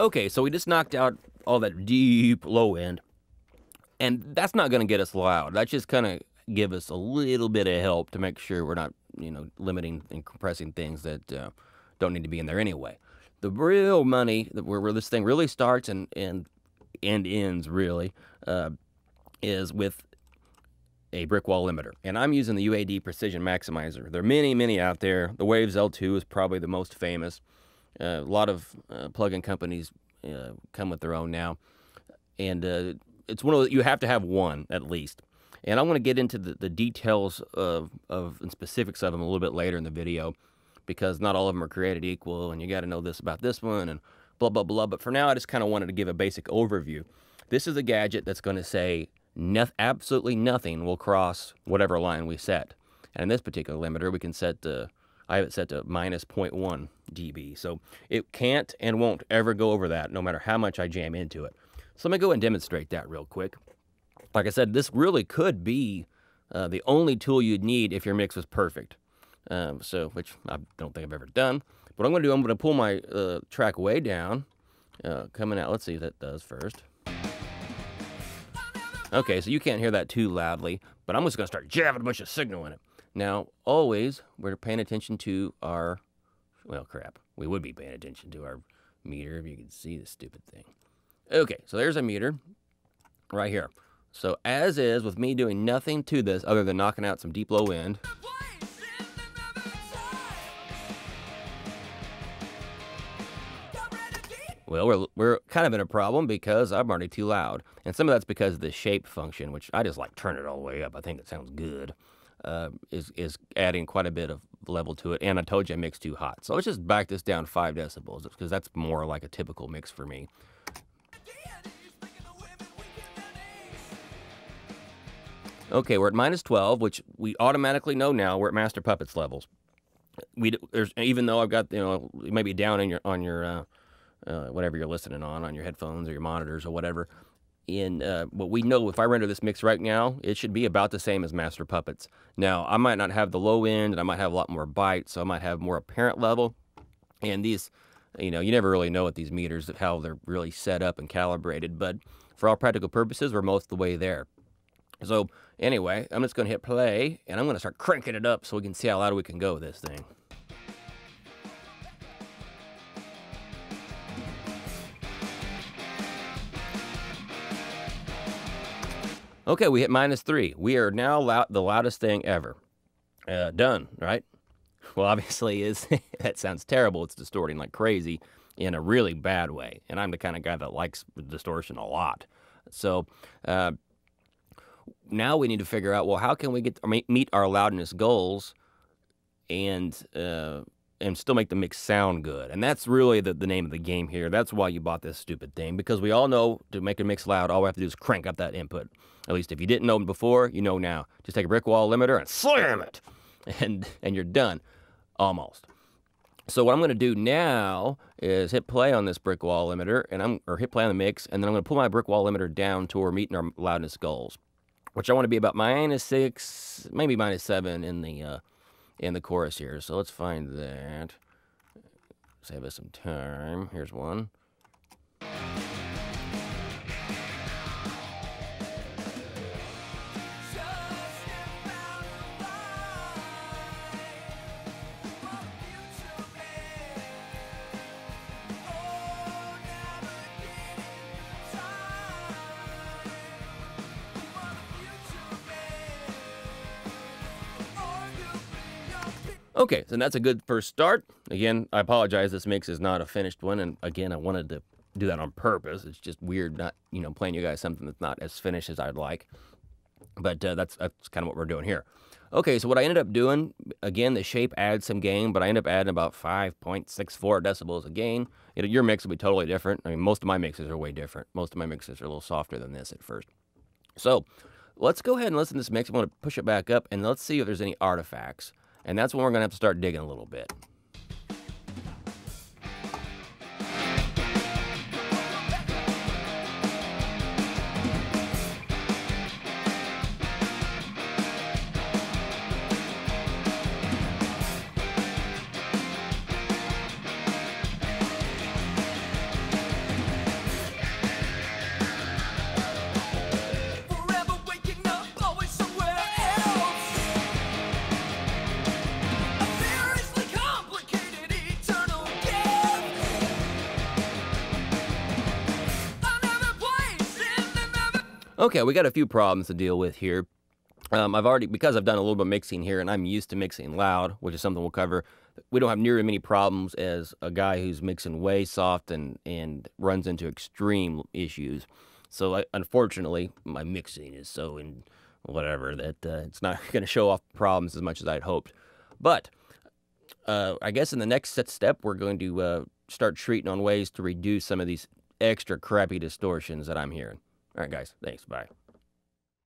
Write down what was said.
Okay, so we just knocked out all that deep low end, and that's not going to get us loud. That's just kind of give us a little bit of help to make sure we're not, limiting and compressing things that don't need to be in there anyway. The real money, where this thing really starts and ends really, is with a Brickwall limiter. And I'm using the UAD Precision Maximizer. There are many, many out there. The Waves L2 is probably the most famous. A lot of plug-in companies come with their own now. And it's one of the, you have to have one at least. And I'm going to get into the details of and specifics of them a little bit later in the video, because not all of them are created equal, and you got to know this about this one, and blah, blah, blah. But for now, I just kind of wanted to give a basic overview. This is a gadget that's going to say absolutely nothing will cross whatever line we set. And in this particular limiter, we can set I have it set to minus 0.1 dB. So it can't and won't ever go over that, no matter how much I jam into it. So let me go and demonstrate that real quick. Like I said, this really could be the only tool you'd need if your mix was perfect. Which I don't think I've ever done. What I'm going to do, I'm going to pull my track way down, coming out. Let's see what that does first. Okay, so you can't hear that too loudly, but I'm just going to start jabbing a bunch of signal in it. Now, always, we're paying attention to our, well, crap. We would be paying attention to our meter, if you can see this stupid thing. Okay, so there's a meter right here. So as is, with me doing nothing to this other than knocking out some deep low end. Well, we're kind of in a problem because I'm already too loud. And some of that's because of the shape function, which I just like turn it all the way up. I think it sounds good. Is adding quite a bit of level to it. And I told you I mixed too hot. So let's just back this down 5 decibels, because that's more like a typical mix for me. Okay, we're at minus 12, which we automatically know now we're at Master Puppets levels. Even though I've got, maybe down on your whatever you're listening on your headphones or your monitors or whatever. But we know if I render this mix right now, it should be about the same as Master Puppets. Now, I might not have the low end, and I might have a lot more bite, so I might have more apparent level. And these, you never really know with these meters how they're really set up and calibrated. But for all practical purposes, we're most of the way there. So anyway, I'm just going to hit play, and I'm going to start cranking it up so we can see how loud we can go with this thing. Okay, we hit minus 3. We are now the loudest thing ever. Done, right? Well, obviously, that sounds terrible. It's distorting like crazy in a really bad way. And I'm the kind of guy that likes distortion a lot. So now we need to figure out, well, how can we meet our loudness goals and still make the mix sound good? And that's really the name of the game here. That's why you bought this stupid thing, because we all know to make a mix loud, all we have to do is crank up that input. At least if you didn't know before, you know now. Just take a Brickwall limiter and slam it, and you're done, almost. So what I'm going to do now is hit play on this Brickwall limiter, or hit play on the mix, and then I'm going to pull my Brickwall limiter down to where we're meeting our loudness goals, which I want to be about minus 6, maybe minus 7 in the chorus here. So let's find that. Save us some time. Here's one. Okay, so that's a good first start. Again, I apologize, this mix is not a finished one, and again, I wanted to do that on purpose. It's just weird not, playing you guys something that's not as finished as I'd like. But that's kind of what we're doing here. Okay, so what I ended up doing, again, the shape adds some gain, but I ended up adding about 5.64 decibels of gain. Your mix will be totally different. I mean, most of my mixes are way different. Most of my mixes are a little softer than this at first. So let's go ahead and listen to this mix. I'm going to push it back up, and let's see if there's any artifacts. And that's when we're going to have to start digging a little bit. Okay, we got a few problems to deal with here. Because I've done a little bit of mixing here, and I'm used to mixing loud, which is something we'll cover. We don't have near as many problems as a guy who's mixing way soft and runs into extreme issues. So, unfortunately, my mixing is so in whatever that it's not going to show off problems as much as I'd hoped. But I guess in the next step, we're going to start treating on ways to reduce some of these extra crappy distortions that I'm hearing. All right, guys. Thanks. Bye.